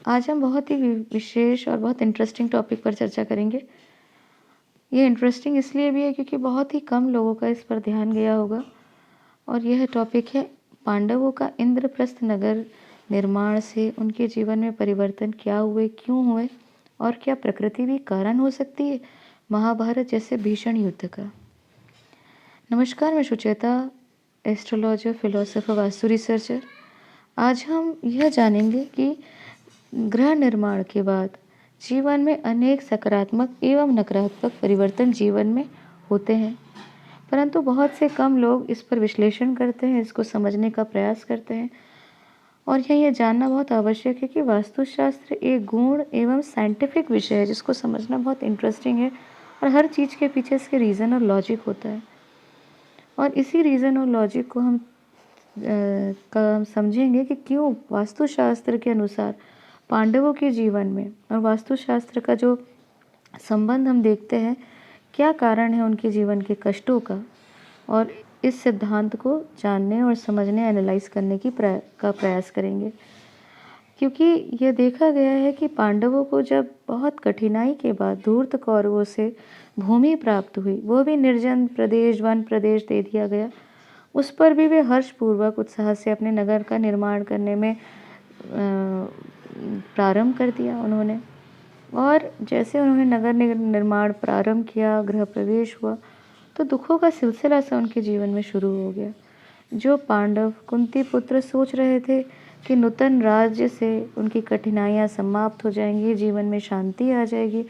आज हम बहुत ही विशेष और बहुत इंटरेस्टिंग टॉपिक पर चर्चा करेंगे। ये इंटरेस्टिंग इसलिए भी है क्योंकि बहुत ही कम लोगों का इस पर ध्यान गया होगा और यह टॉपिक है पांडवों का इंद्रप्रस्थ नगर निर्माण से उनके जीवन में परिवर्तन क्या हुए, क्यों हुए और क्या प्रकृति भी कारण हो सकती है महाभारत जैसे भीषण युद्ध का। नमस्कार, मैं Sucheta, astrologer, philosopher, vastu researcher. आज हम यह जानेंगे कि ग्रह निर्माण के बाद जीवन में अनेक सकारात्मक एवं नकारात्मक परिवर्तन जीवन में होते हैं, परंतु बहुत से कम लोग इस पर विश्लेषण करते हैं, इसको समझने का प्रयास करते हैं। और यह जानना बहुत आवश्यक है कि वास्तुशास्त्र एक गूढ़ एवं साइंटिफिक विषय है जिसको समझना बहुत इंटरेस्टिंग है और हर चीज़ के पीछे इसके रीज़न और लॉजिक होता है। और इसी रीज़न और लॉजिक को हम समझेंगे कि क्यों वास्तुशास्त्र के अनुसार पांडवों के जीवन में और वास्तुशास्त्र का जो संबंध हम देखते हैं, क्या कारण है उनके जीवन के कष्टों का, और इस सिद्धांत को जानने और समझने, एनालाइज करने की प्रयास करेंगे। क्योंकि यह देखा गया है कि पांडवों को जब बहुत कठिनाई के बाद धूर्त कौरवों से भूमि प्राप्त हुई, वो भी निर्जन प्रदेश, वन प्रदेश दे दिया गया, उस पर भी वे हर्षपूर्वक उत्साह से अपने नगर का निर्माण करने में प्रारंभ कर दिया उन्होंने। और जैसे उन्होंने नगर निर्माण प्रारंभ किया, गृह प्रवेश हुआ, तो दुखों का सिलसिला सा उनके जीवन में शुरू हो गया। जो पांडव कुंती पुत्र सोच रहे थे कि नूतन राज्य से उनकी कठिनाइयाँ समाप्त हो जाएंगी, जीवन में शांति आ जाएगी,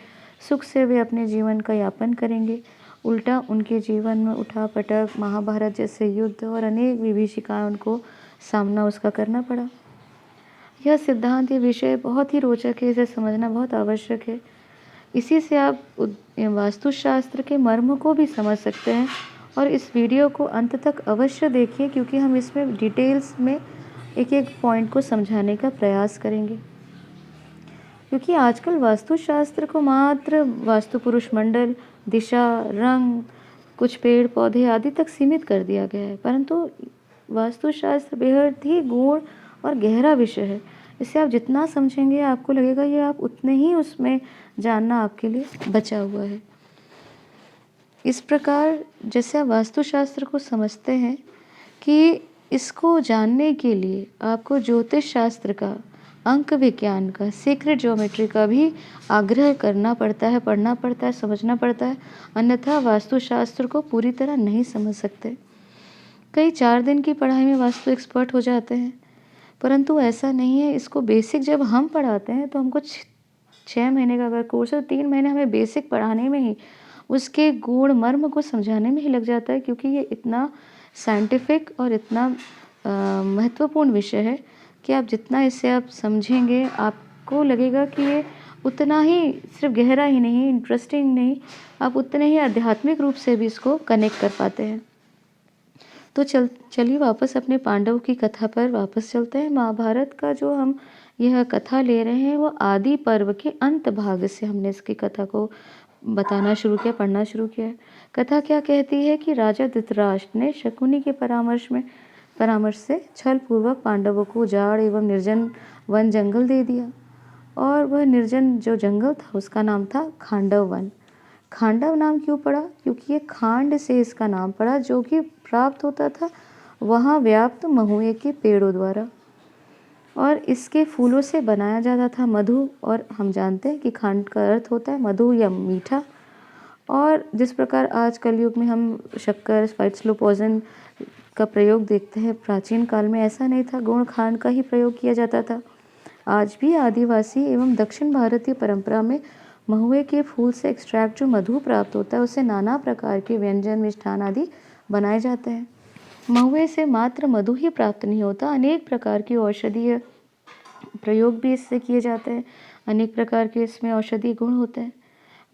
सुख से वे अपने जीवन का यापन करेंगे, उल्टा उनके जीवन में उठापटक, महाभारत जैसे युद्ध और अनेक विभीषिकाएं उनको सामना उसका करना पड़ा। यह सिद्धांत, ये विषय बहुत ही रोचक है, इसे समझना बहुत आवश्यक है। इसी से आप वास्तुशास्त्र के मर्म को भी समझ सकते हैं। और इस वीडियो को अंत तक अवश्य देखिए क्योंकि हम इसमें डिटेल्स में एक एक पॉइंट को समझाने का प्रयास करेंगे। क्योंकि आजकल वास्तुशास्त्र को मात्र वास्तु पुरुष मंडल, दिशा, रंग, कुछ पेड़ पौधे आदि तक सीमित कर दिया गया है, परंतु वास्तुशास्त्र बेहद ही गूढ़ और गहरा विषय है। इसे आप जितना समझेंगे आपको लगेगा ये आप उतने ही उसमें जानना आपके लिए बचा हुआ है। इस प्रकार जैसे आप वास्तुशास्त्र को समझते हैं कि इसको जानने के लिए आपको ज्योतिष शास्त्र का, अंक विज्ञान का, सीक्रेट ज्योमेट्री का भी आग्रह करना पड़ता है, पढ़ना पड़ता है, समझना पड़ता है, अन्यथा वास्तुशास्त्र को पूरी तरह नहीं समझ सकते। कई 4 दिन की पढ़ाई में वास्तु एक्सपर्ट हो जाते हैं, परंतु ऐसा नहीं है। इसको बेसिक जब हम पढ़ाते हैं तो हमको 6 महीने का अगर कोर्स है तो 3 महीने हमें बेसिक पढ़ाने में ही, उसके गूढ़ मर्म को समझाने में ही लग जाता है, क्योंकि ये इतना साइंटिफिक और इतना महत्वपूर्ण विषय है कि आप जितना इसे आप समझेंगे आपको लगेगा कि ये उतना ही सिर्फ गहरा ही नहीं, इंटरेस्टिंग नहीं, आप उतने ही आध्यात्मिक रूप से भी इसको कनेक्ट कर पाते हैं। तो चलिए वापस अपने पांडव की कथा पर वापस चलते हैं। महाभारत का जो हम यह कथा ले रहे हैं वो आदि पर्व के अंत भाग से हमने इसकी कथा को बताना शुरू किया, पढ़ना शुरू किया। कथा क्या कहती है कि राजा धृतराष्ट्र ने शकुनी के परामर्श से छल पूर्वक पांडवों को उजाड़ एवं निर्जन वन जंगल दे दिया। और वह निर्जन जो जंगल था उसका नाम था खांडव वन। खांडव नाम क्यों पड़ा? क्योंकि ये खांड से इसका नाम पड़ा, जो कि प्राप्त होता था वहाँ व्याप्त महुए के पेड़ों द्वारा, और इसके फूलों से बनाया जाता था मधु। और हम जानते हैं कि खांड का अर्थ होता है मधु या मीठा। और जिस प्रकार आज कलयुग में हम शक्कर, स्पाइस, स्लो पॉइजन का प्रयोग देखते हैं, प्राचीन काल में ऐसा नहीं था, गुण खांड का ही प्रयोग किया जाता था। आज भी आदिवासी एवं दक्षिण भारतीय परंपरा में महुए के फूल से एक्सट्रैक्ट जो मधु प्राप्त होता है उससे नाना प्रकार के व्यंजन, मिष्ठान आदि बनाए जाते हैं। महुए से मात्र मधु ही प्राप्त नहीं होता, अनेक प्रकार की औषधीय प्रयोग भी इससे किए जाते हैं, अनेक प्रकार के इसमें औषधीय गुण होते हैं।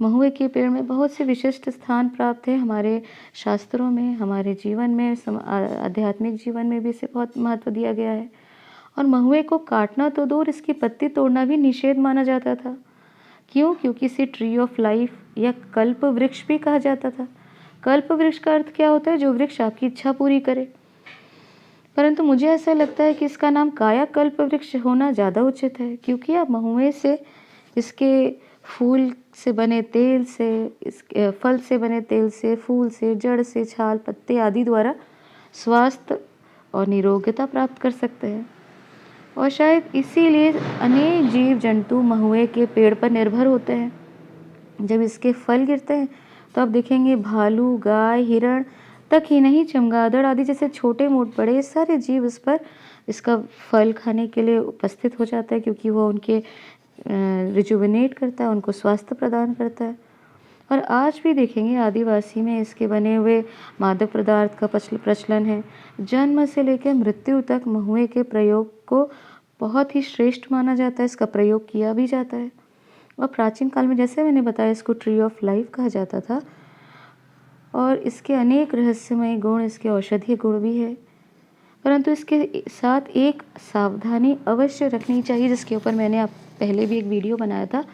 महुए के पेड़ में बहुत से विशिष्ट स्थान प्राप्त है हमारे शास्त्रों में, हमारे जीवन में, आध्यात्मिक जीवन में भी इसे बहुत महत्व दिया गया है। और महुए को काटना तो दूर, इसकी पत्ती तोड़ना भी निषेध माना जाता था। क्यों? क्योंकि इसे ट्री ऑफ लाइफ या कल्प वृक्ष भी कहा जाता था। कल्प वृक्ष का अर्थ क्या होता है? जो वृक्ष आपकी इच्छा पूरी करे। परंतु मुझे ऐसा लगता है कि इसका नाम कायाकल्प वृक्ष होना ज़्यादा उचित है, क्योंकि आप महुए से, इसके फूल से बने तेल से, इसके फल से बने तेल से, फूल से, जड़ से, छाल, पत्ते आदि द्वारा स्वास्थ्य और निरोगता प्राप्त कर सकते हैं। और शायद इसीलिए अनेक जीव जंतु महुए के पेड़ पर निर्भर होते हैं। जब इसके फल गिरते हैं तो आप देखेंगे भालू, गाय, हिरण तक ही नहीं, चमगादड़ आदि जैसे छोटे मोट बड़े सारे जीव इस पर इसका फल खाने के लिए उपस्थित हो जाता है, क्योंकि वो उनके रिजुविनेट करता है, उनको स्वास्थ्य प्रदान करता है। और आज भी देखेंगे आदिवासी में इसके बने हुए मादक पदार्थ का प्रचलन है। जन्म से लेकर मृत्यु तक महुए के प्रयोग को बहुत ही श्रेष्ठ माना जाता है, इसका प्रयोग किया भी जाता है। और प्राचीन काल में जैसे मैंने बताया इसको ट्री ऑफ लाइफ कहा जाता था, और इसके अनेक रहस्यमय गुण, इसके औषधीय गुण भी है। परंतु इसके साथ एक सावधानी अवश्य रखनी चाहिए, जिसके ऊपर मैंने आप पहले भी एक वीडियो बनाया था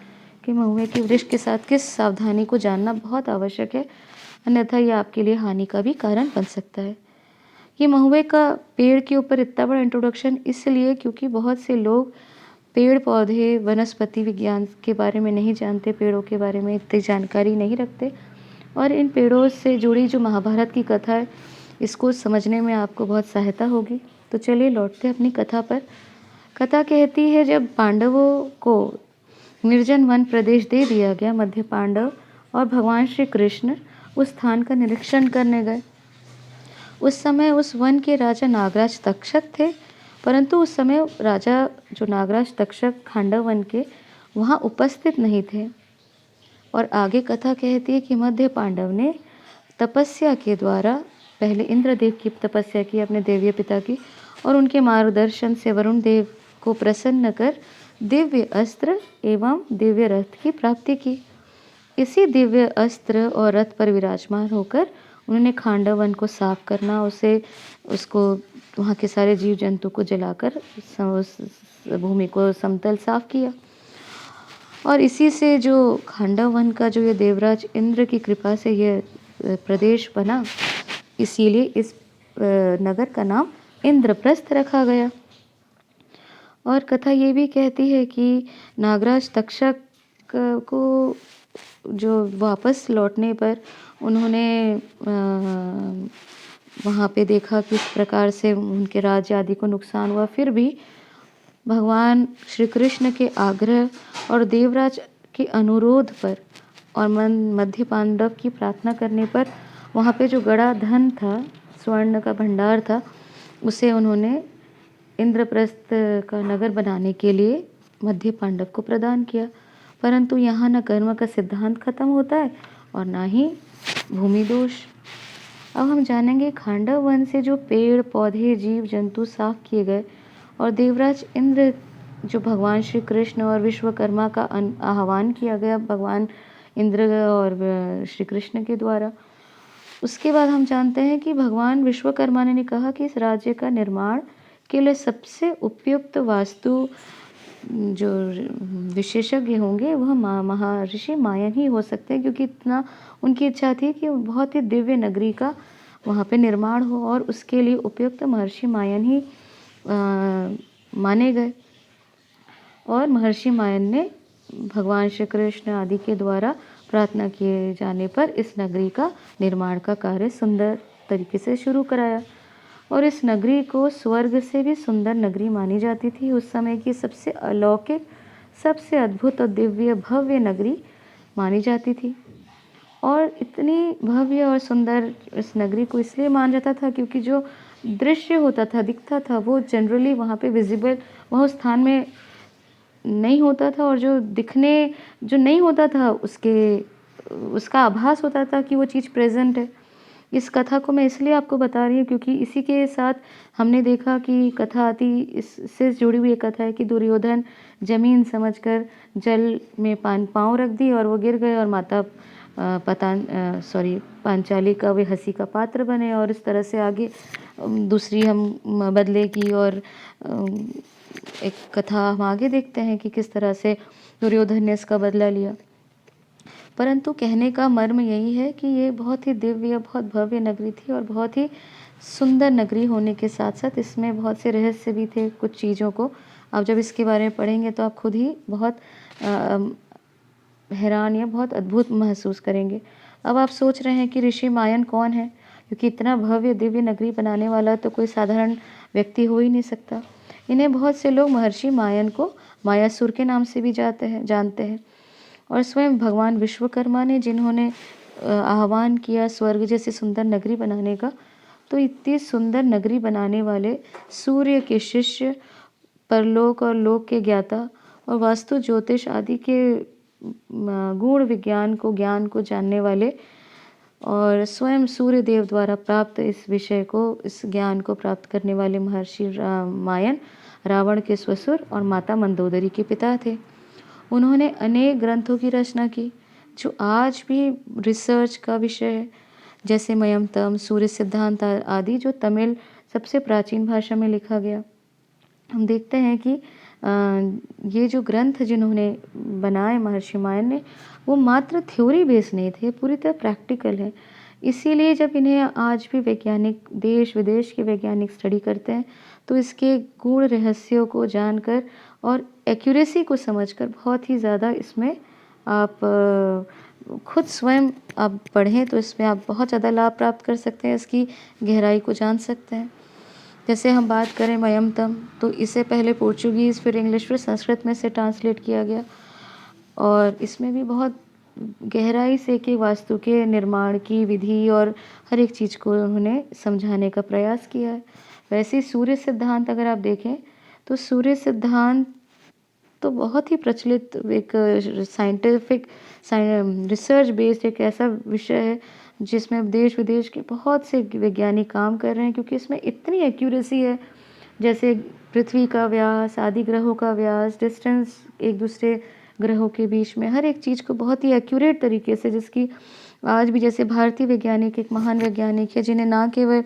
कि महुए के वृक्ष के साथ किस सावधानी को जानना बहुत आवश्यक है, अन्यथा ये आपके लिए हानि का भी कारण बन सकता है। ये महुए का पेड़ के ऊपर इतना बड़ा इंट्रोडक्शन इसलिए क्योंकि बहुत से लोग पेड़ पौधे वनस्पति विज्ञान के बारे में नहीं जानते, पेड़ों के बारे में इतनी जानकारी नहीं रखते, और इन पेड़ों से जुड़ी जो महाभारत की कथा है इसको समझने में आपको बहुत सहायता होगी। तो चलिए लौटते अपनी कथा पर। कथा कहती है, जब पांडवों को निर्जन वन प्रदेश दे दिया गया, मध्य पांडव और भगवान श्री कृष्ण उस स्थान का निरीक्षण करने गए। उस समय उस वन के राजा नागराज तक्षक थे, परंतु उस समय राजा जो नागराज तक्षक खांडव वन के वहाँ उपस्थित नहीं थे। और आगे कथा कहती है कि मध्य पांडव ने तपस्या के द्वारा पहले इंद्रदेव की तपस्या की, अपने देवीय पिता की, और उनके मार्गदर्शन से वरुण देव को प्रसन्न कर दिव्य अस्त्र एवं दिव्य रथ की प्राप्ति की। इसी दिव्य अस्त्र और रथ पर विराजमान होकर उन्होंने खांडव वन को साफ करना, उसको वहाँ के सारे जीव जंतु को जलाकर भूमि को समतल साफ किया। और इसी से जो खांडव वन का जो ये देवराज इंद्र की कृपा से ये प्रदेश बना, इसीलिए इस नगर का नाम इंद्रप्रस्थ रखा गया। और कथा ये भी कहती है कि नागराज तक्षक को जो वापस लौटने पर उन्होंने वहाँ पे देखा किस प्रकार से उनके राज्य आदि को नुकसान हुआ, फिर भी भगवान श्री कृष्ण के आग्रह और देवराज के अनुरोध पर और मध्य पांडव की प्रार्थना करने पर वहाँ पे जो गड़ा धन था, स्वर्ण का भंडार था, उसे उन्होंने इंद्रप्रस्थ का नगर बनाने के लिए मध्य पांडव को प्रदान किया। परंतु यहाँ न कर्म का सिद्धांत खत्म होता है और ना ही भूमि दोष। अब हम जानेंगे खांडव वन से जो पेड़ पौधे जीव जंतु साफ किए गए और देवराज इंद्र जो भगवान श्री कृष्ण और विश्वकर्मा का आह्वान किया गया भगवान इंद्र और श्री कृष्ण के द्वारा। उसके बाद हम जानते हैं कि भगवान विश्वकर्मा ने कहा कि इस राज्य का निर्माण के लिए सबसे उपयुक्त वास्तु जो विशेषज्ञ होंगे वह महर्षि मायन ही हो सकते हैं, क्योंकि इतना उनकी इच्छा थी कि बहुत ही दिव्य नगरी का वहाँ पे निर्माण हो और उसके लिए उपयुक्त महर्षि मायन ही माने गए। और महर्षि मायन ने भगवान श्री कृष्ण आदि के द्वारा प्रार्थना किए जाने पर इस नगरी का निर्माण का कार्य सुंदर तरीके से शुरू कराया। और इस नगरी को स्वर्ग से भी सुंदर नगरी मानी जाती थी। उस समय की सबसे अलौकिक, सबसे अद्भुत और दिव्य भव्य नगरी मानी जाती थी। और इतनी भव्य और सुंदर इस नगरी को इसलिए माना जाता था क्योंकि जो दृश्य होता था, दिखता था, वो जनरली वहाँ पे विजिबल वह उस स्थान में नहीं होता था, और जो दिखने जो नहीं होता था उसका आभास होता था कि वो चीज़ प्रेजेंट है। इस कथा को मैं इसलिए आपको बता रही हूँ क्योंकि इसी के साथ हमने देखा कि कथा आती इससे जुड़ी हुई एक कथा है कि दुर्योधन जमीन समझकर जल में पाँव रख दी और वो गिर गए और माता पांचाली का वे हंसी का पात्र बने। और इस तरह से आगे दूसरी हम बदले की और एक कथा हम आगे देखते हैं कि किस तरह से दुर्योधन ने इसका बदला लिया। परंतु कहने का मर्म यही है कि ये बहुत ही दिव्य, बहुत भव्य नगरी थी और बहुत ही सुंदर नगरी होने के साथ-साथ इसमें बहुत से रहस्य भी थे कुछ चीज़ों को आप जब इसके बारे में पढ़ेंगे तो आप खुद ही बहुत हैरान या बहुत अद्भुत महसूस करेंगे। अब आप सोच रहे हैं कि ऋषि मायन कौन है? क्योंकि इतना भव्य दिव्य नगरी बनाने वाला तो कोई साधारण व्यक्ति हो ही नहीं सकता। इन्हें बहुत से लोग महर्षि मायन को मायासुर के नाम से भी जानते हैं और स्वयं भगवान विश्वकर्मा ने जिन्होंने आह्वान किया स्वर्ग जैसी सुंदर नगरी बनाने का, तो इतनी सुंदर नगरी बनाने वाले सूर्य के शिष्य, परलोक और लोक के ज्ञाता और वास्तु ज्योतिष आदि के गूढ़ ज्ञान को जानने वाले और स्वयं सूर्य देव द्वारा प्राप्त इस ज्ञान को प्राप्त करने वाले महर्षि मायन रावण के ससुर और माता मंदोदरी के पिता थे। उन्होंने अनेक ग्रंथों की रचना की जो आज भी रिसर्च का विषय है, जैसे मयमतम, सूर्य सिद्धांत आदि जो तमिल सबसे प्राचीन भाषा में लिखा गया। हम देखते हैं कि ये जो ग्रंथ जिन्होंने बनाए महर्षि मायन ने, वो मात्र थ्योरी बेस नहीं थे, पूरी तरह प्रैक्टिकल है। इसीलिए जब इन्हें आज भी वैज्ञानिक देश विदेश के वैज्ञानिक स्टडी करते हैं तो इसके गूढ़ रहस्यों को जानकर और एक्यूरेसी को समझकर बहुत ही ज़्यादा इसमें आप खुद स्वयं आप पढ़ें तो इसमें आप बहुत ज़्यादा लाभ प्राप्त कर सकते हैं, इसकी गहराई को जान सकते हैं। जैसे हम बात करें मयमतम, तो इसे पहले पोर्चुगीज़ फिर इंग्लिश फिर संस्कृत में से ट्रांसलेट किया गया और इसमें भी बहुत गहराई से कि वास्तु के निर्माण की विधि और हर एक चीज़ को उन्होंने समझाने का प्रयास किया है। वैसे ही सूर्य सिद्धांत अगर आप देखें तो सूर्य सिद्धांत तो बहुत ही प्रचलित एक साइंटिफिक रिसर्च बेस्ड एक ऐसा विषय है जिसमें देश विदेश के बहुत से वैज्ञानिक काम कर रहे हैं, क्योंकि इसमें इतनी एक्यूरेसी है। जैसे पृथ्वी का व्यास, आदि ग्रहों का व्यास, डिस्टेंस एक दूसरे ग्रहों के बीच में, हर एक चीज़ को बहुत ही एक्यूरेट तरीके से, जिसकी आज भी जैसे भारतीय वैज्ञानिक एक महान वैज्ञानिक है जिन्हें ना केवल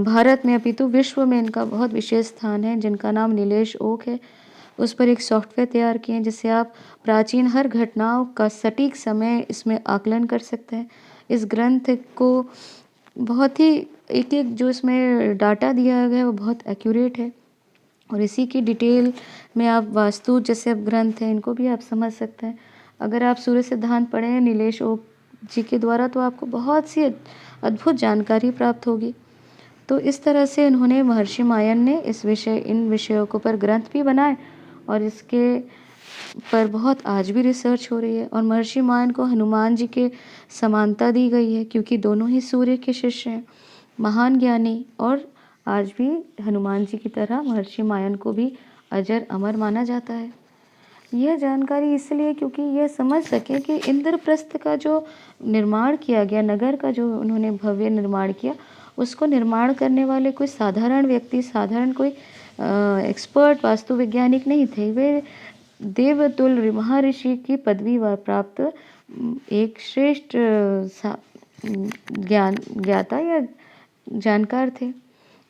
भारत में अपितु विश्व में इनका बहुत विशेष स्थान है, जिनका नाम नीलेश ओक है। उस पर एक सॉफ्टवेयर तैयार किए हैं जिससे आप प्राचीन हर घटनाओं का सटीक समय इसमें आकलन कर सकते हैं। इस ग्रंथ को बहुत ही एक जो इसमें डाटा दिया गया है वो बहुत एक्यूरेट है और इसी की डिटेल में आप वास्तु जैसे अब ग्रंथ हैं इनको भी आप समझ सकते हैं। अगर आप सूर्य सिद्धांत पढ़ें नीलेश ओक जी के द्वारा तो आपको बहुत सी अद्भुत जानकारी प्राप्त होगी। तो इस तरह से उन्होंने महर्षि मायन ने इन विषयों के ऊपर ग्रंथ भी बनाए और इसके पर बहुत आज भी रिसर्च हो रही है। और महर्षि मायन को हनुमान जी के समानता दी गई है क्योंकि दोनों ही सूर्य के शिष्य हैं, महान ज्ञानी, और आज भी हनुमान जी की तरह महर्षि मायन को भी अजर अमर माना जाता है। यह जानकारी इसलिए क्योंकि यह समझ सके कि इंद्रप्रस्थ का जो निर्माण किया गया, नगर का जो उन्होंने भव्य निर्माण किया, उसको निर्माण करने वाले कोई साधारण व्यक्ति, साधारण कोई एक्सपर्ट वास्तु वैज्ञानिक नहीं थे। वे देवतुल्य महर्षि की पदवी प्राप्त एक श्रेष्ठ ज्ञाता या जानकार थे।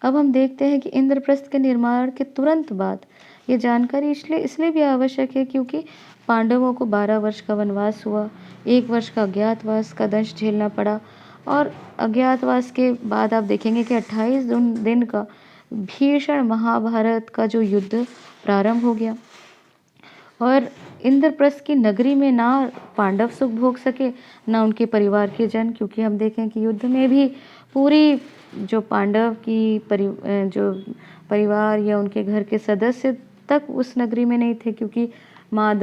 अब हम देखते हैं कि इंद्रप्रस्थ के निर्माण के तुरंत बाद ये जानकारी इसलिए भी आवश्यक है क्योंकि पांडवों को 12 वर्ष का वनवास हुआ, 1 वर्ष का अज्ञातवास का दंश झेलना पड़ा और अज्ञातवास के बाद आप देखेंगे कि 28 दिन का भीषण महाभारत का जो युद्ध प्रारंभ हो गया और इंद्रप्रस्थ की नगरी में ना पांडव सुख भोग सके ना उनके परिवार के जन, क्योंकि हम देखें कि युद्ध में भी पूरी जो पांडव की जो परिवार या उनके घर के सदस्य तक उस नगरी में नहीं थे, क्योंकि माँ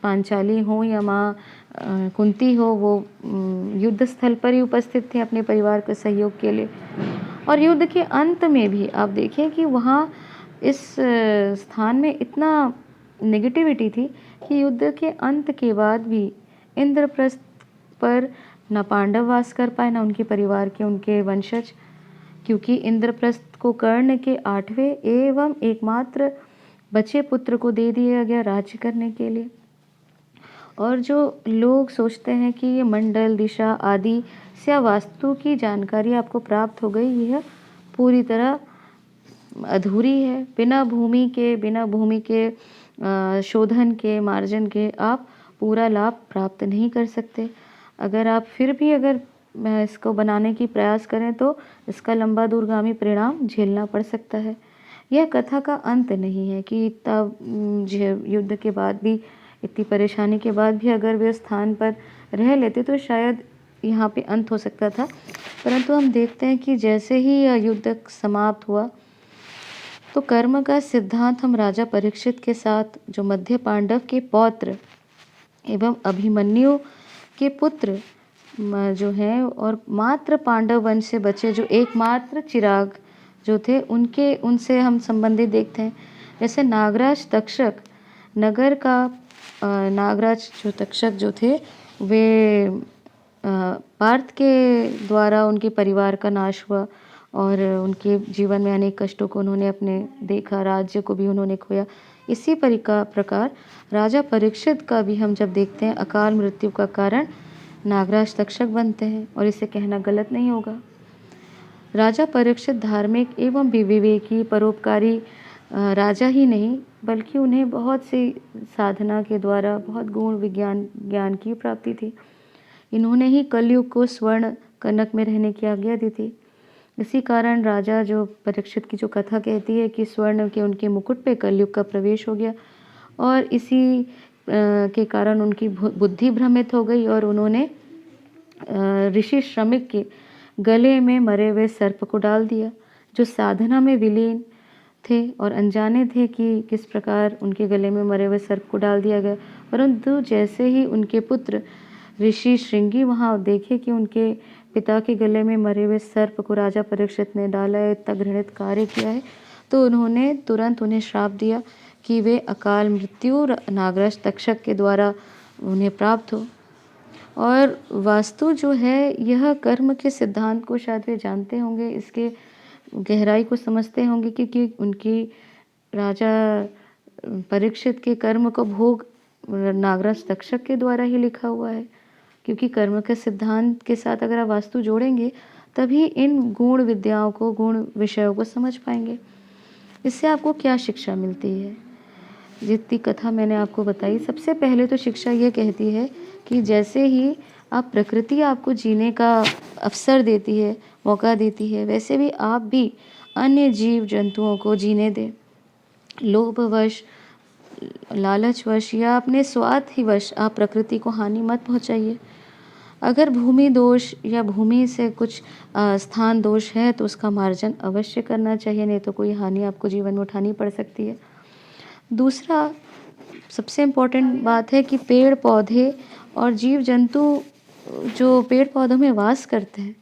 पांचाली हो या माँ कुंती हो, वो युद्ध स्थल पर ही उपस्थित थे अपने परिवार के सहयोग के लिए। और युद्ध के अंत में भी आप देखें कि वहाँ इस स्थान में इतना नेगेटिविटी थी कि युद्ध के अंत के बाद भी इंद्रप्रस्थ पर न पांडव वास कर पाए, न उनके परिवार के उनके वंशज, क्योंकि इंद्रप्रस्थ को कर्ण के 8वें एवं एकमात्र बचे पुत्र को दे दिया गया राज्य करने के लिए। और जो लोग सोचते हैं कि ये मंडल दिशा आदि से वास्तु की जानकारी आपको प्राप्त हो गई, यह पूरी तरह अधूरी है। बिना भूमि के शोधन के, मार्जन के आप पूरा लाभ प्राप्त नहीं कर सकते। अगर आप फिर भी इसको बनाने की प्रयास करें तो इसका लंबा दूरगामी परिणाम झेलना पड़ सकता है। यह कथा का अंत नहीं है कि तब युद्ध के बाद भी, इतनी परेशानी के बाद भी अगर वे उस स्थान पर रह लेते तो शायद यहाँ पे अंत हो सकता था। परंतु हम देखते हैं कि जैसे ही यह युद्ध समाप्त हुआ तो कर्म का सिद्धांत हम राजा परीक्षित के साथ, जो मध्य पांडव के पौत्र एवं अभिमन्यु के पुत्र जो हैं और मात्र पांडव वंश से बचे जो एकमात्र चिराग जो थे, उनसे हम संबंधित देखते हैं। जैसे नागराज तक्षक नगर का नागराज जो तक्षक जो थे वे पार्थ के द्वारा उनके परिवार का नाश हुआ और उनके जीवन में अनेक कष्टों को उन्होंने अपने देखा, राज्य को भी उन्होंने खोया। इसी प्रकार राजा परीक्षित का भी हम जब देखते हैं अकाल मृत्यु का कारण नागराज तक्षक बनते हैं, और इसे कहना गलत नहीं होगा। राजा परीक्षित धार्मिक एवं विवेकी परोपकारी राजा ही नहीं, बल्कि उन्हें बहुत सी साधना के द्वारा बहुत गुण ज्ञान की प्राप्ति थी। इन्होंने ही कलयुग को स्वर्ण कनक में रहने की आज्ञा दी थी। इसी कारण राजा जो परीक्षित की जो कथा कहती है कि स्वर्ण के उनके मुकुट पे कलयुग का प्रवेश हो गया, और इसी के कारण उनकी बुद्धि भ्रमित हो गई और उन्होंने ऋषि श्रमिक के गले में मरे हुए सर्प को डाल दिया, जो साधना में विलीन थे और अनजाने थे कि किस प्रकार उनके गले में मरे हुए सर्प को डाल दिया गया। परंतु जैसे ही उनके पुत्र ऋषि श्रृंगी वहाँ देखे कि उनके पिता के गले में मरे हुए सर्प को राजा परीक्षित ने डाला है, इतना घृणित कार्य किया है, तो उन्होंने तुरंत उन्हें श्राप दिया कि वे अकाल मृत्यु नागराज तक्षक के द्वारा उन्हें प्राप्त हो। और वास्तु जो है यह कर्म के सिद्धांत को शायद वे जानते होंगे, इसके गहराई को समझते होंगे, क्योंकि उनकी राजा परीक्षित के कर्म को भोग नागराज तक्षक के द्वारा ही लिखा हुआ है। क्योंकि कर्म के सिद्धांत के साथ अगर आप वास्तु जोड़ेंगे तभी इन गुण विद्याओं को, गुण विषयों को समझ पाएंगे। इससे आपको क्या शिक्षा मिलती है? जितनी कथा मैंने आपको बताई, सबसे पहले तो शिक्षा ये कहती है कि जैसे ही आप प्रकृति आपको जीने का अवसर देती है, मौका देती है, वैसे भी आप भी अन्य जीव जंतुओं को जीने दें। लोभवश, लालचवश या अपने स्वार्थ ही वश आप प्रकृति को हानि मत पहुंचाइए। अगर भूमि दोष या भूमि से कुछ स्थान दोष है तो उसका मार्जन अवश्य करना चाहिए, नहीं तो कोई हानि आपको जीवन में उठानी पड़ सकती है। दूसरा सबसे इम्पोर्टेंट बात है कि पेड़ पौधे और जीव जंतु जो पेड़ पौधों में वास करते हैं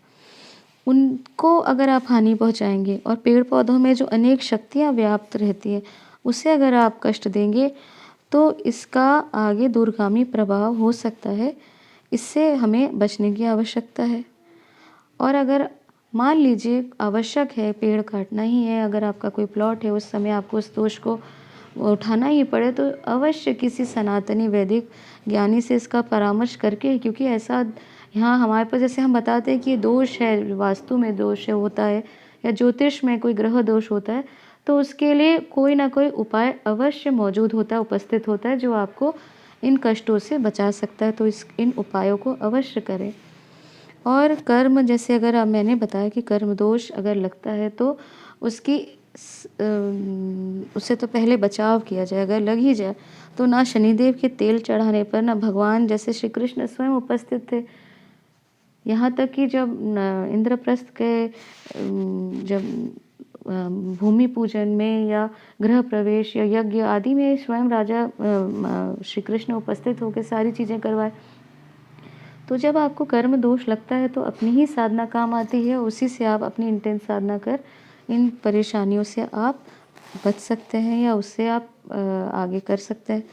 उनको अगर आप हानि पहुंचाएंगे, और पेड़ पौधों में जो अनेक शक्तियां व्याप्त रहती हैं उसे अगर आप कष्ट देंगे तो इसका आगे दूरगामी प्रभाव हो सकता है। इससे हमें बचने की आवश्यकता है। और अगर मान लीजिए आवश्यक है, पेड़ काटना ही है, अगर आपका कोई प्लॉट है उस समय आपको उस दोष को उठाना ही पड़े, तो अवश्य किसी सनातनी वैदिक ज्ञानी से इसका परामर्श करके, क्योंकि ऐसा यहाँ हमारे पास जैसे हम बताते हैं कि ये दोष है, वास्तु में दोष है होता है, या ज्योतिष में कोई ग्रह दोष होता है, तो उसके लिए कोई ना कोई उपाय अवश्य मौजूद होता है, उपस्थित होता है, जो आपको इन कष्टों से बचा सकता है। तो इन उपायों को अवश्य करें। और कर्म, जैसे अगर मैंने बताया कि कर्म दोष अगर लगता है तो उससे तो पहले बचाव किया जाए। अगर लग ही जाए तो ना शनिदेव के तेल चढ़ाने पर, ना भगवान जैसे श्री कृष्ण स्वयं उपस्थित थे। यहाँ तक कि जब इंद्रप्रस्थ के जब भूमि पूजन में या गृह प्रवेश या यज्ञ आदि में स्वयं राजा श्री कृष्ण उपस्थित होकर सारी चीज़ें करवाए। तो जब आपको कर्म दोष लगता है तो अपनी ही साधना काम आती है, उसी से आप अपनी इंटेंस साधना कर इन परेशानियों से आप बच सकते हैं या उससे आप आगे कर सकते हैं।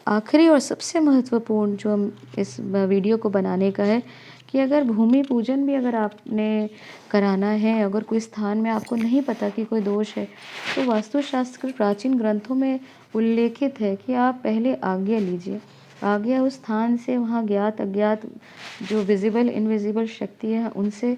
आखिरी और सबसे महत्वपूर्ण जो हम इस वीडियो को बनाने का है कि अगर भूमि पूजन भी अगर आपने कराना है, अगर कोई स्थान में आपको नहीं पता कि कोई दोष है, तो वास्तुशास्त्र प्राचीन ग्रंथों में उल्लेखित है कि आप पहले आज्ञा लीजिए। आज्ञा उस स्थान से, वहाँ ज्ञात अज्ञात जो विजिबल इनविजिबल शक्ति है उनसे,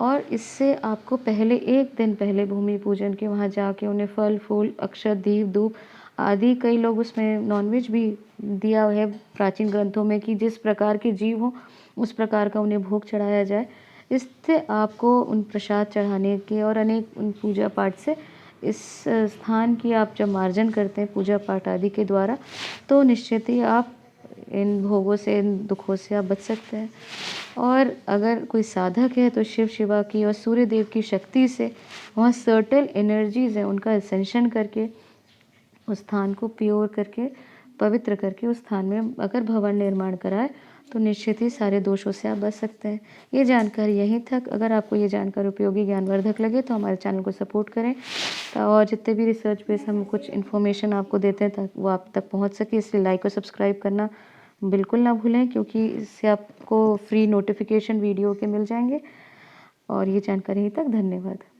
और इससे आपको पहले एक दिन पहले भूमि पूजन के वहाँ जाके उन्हें फल फूल अक्षत दीप धूप आदि, कई लोग उसमें नॉनवेज भी दिया है प्राचीन ग्रंथों में कि जिस प्रकार के जीव हों उस प्रकार का उन्हें भोग चढ़ाया जाए। इससे आपको उन प्रसाद चढ़ाने के और अनेक उन पूजा पाठ से इस स्थान की आप जब मार्जन करते हैं पूजा पाठ आदि के द्वारा, तो निश्चित ही आप इन भोगों से, इन दुखों से आप बच सकते हैं। और अगर कोई साधक है तो शिव शिवा की और सूर्य देव की शक्ति से वहाँ सर्टेल एनर्जीज़ हैं, उनका असेंशन करके उस स्थान को प्योर करके, पवित्र करके उस स्थान में अगर भवन निर्माण कराए तो निश्चित ही सारे दोषों से आप बच सकते हैं। ये जानकारी यहीं तक। अगर आपको ये जानकारी उपयोगी, ज्ञानवर्धक लगे तो हमारे चैनल को सपोर्ट करें, और जितने भी रिसर्च बेस हम कुछ इन्फॉर्मेशन आपको देते हैं ताकि वो आप तक पहुंच सके, इसलिए लाइक और सब्सक्राइब करना बिल्कुल ना भूलें, क्योंकि इससे आपको फ्री नोटिफिकेशन वीडियो के मिल जाएंगे। और ये जानकारी यहीं तक। धन्यवाद।